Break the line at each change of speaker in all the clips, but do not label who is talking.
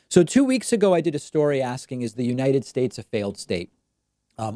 So 2 weeks ago, I did a story asking, is the United States a failed state?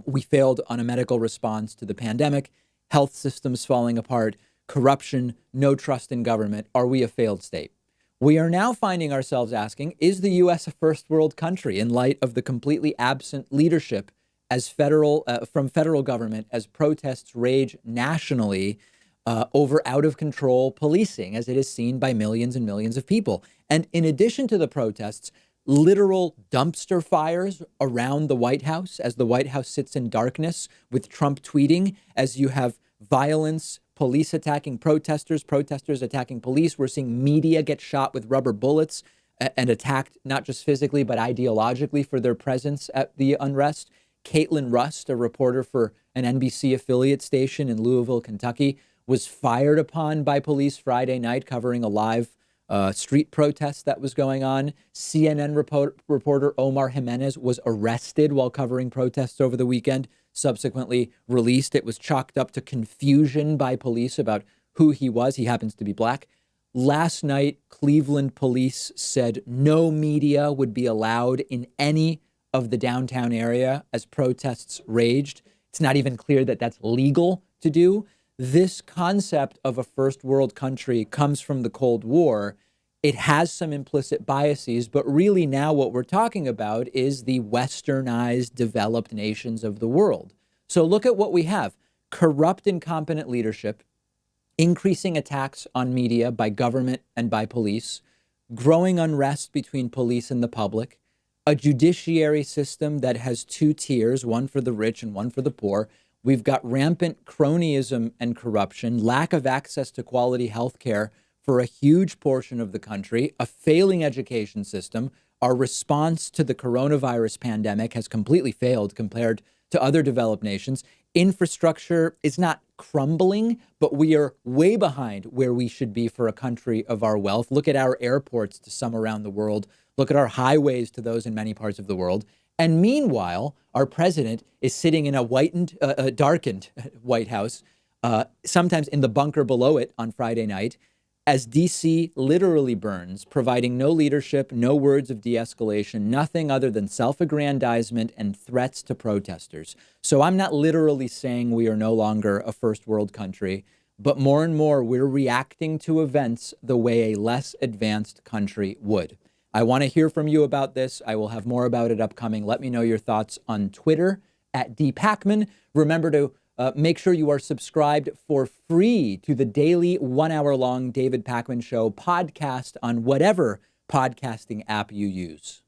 We failed on a medical response to the pandemic, health systems falling apart, corruption, no trust in government. Are we a failed state? We are now finding ourselves asking, is the U.S. a first world country in light of the completely absent leadership as from federal government as protests rage nationally over out of control policing, as it is seen by millions and millions of people? And in addition to the protests, literal dumpster fires around the White House as the White House sits in darkness with Trump tweeting, as you have violence, police attacking protesters, protesters attacking police. We're seeing media get shot with rubber bullets and attacked not just physically, but ideologically for their presence at the unrest. Caitlin Rust, a reporter for an NBC affiliate station in Louisville, Kentucky, was fired upon by police Friday night covering a live street protest that was going on. CNN reporter Omar Jimenez was arrested while covering protests over the weekend, subsequently released. It was chalked up to confusion by police about who he was. He happens to be black. Last night, Cleveland police said no media would be allowed in any of the downtown area as protests raged. It's not even clear that that's legal to do. This concept of a first world country comes from the Cold War. It has some implicit biases, but really now what we're talking about is the westernized, developed nations of the world. So look at what we have: corrupt, incompetent leadership, increasing attacks on media by government and by police, growing unrest between police and the public, a judiciary system that has two tiers, one for the rich and one for the poor. We've got rampant cronyism and corruption, lack of access to quality health care for a huge portion of the country, a failing education system. Our response to the coronavirus pandemic has completely failed compared to other developed nations. Infrastructure is not crumbling, but we are way behind where we should be for a country of our wealth. Look at our airports to some around the world. Look at our highways to those in many parts of the world. And meanwhile, our president is sitting in a darkened White House, sometimes in the bunker below it on Friday night, as D.C. literally burns, providing no leadership, no words of de-escalation, nothing other than self-aggrandizement and threats to protesters. So I'm not literally saying we are no longer a first world country, but more and more we're reacting to events the way a less advanced country would. I want to hear from you about this. I will have more about it upcoming. Let me know your thoughts on Twitter at @dpakman. Remember to make sure you are subscribed for free to the daily 1 hour long David Pakman Show podcast on whatever podcasting app you use.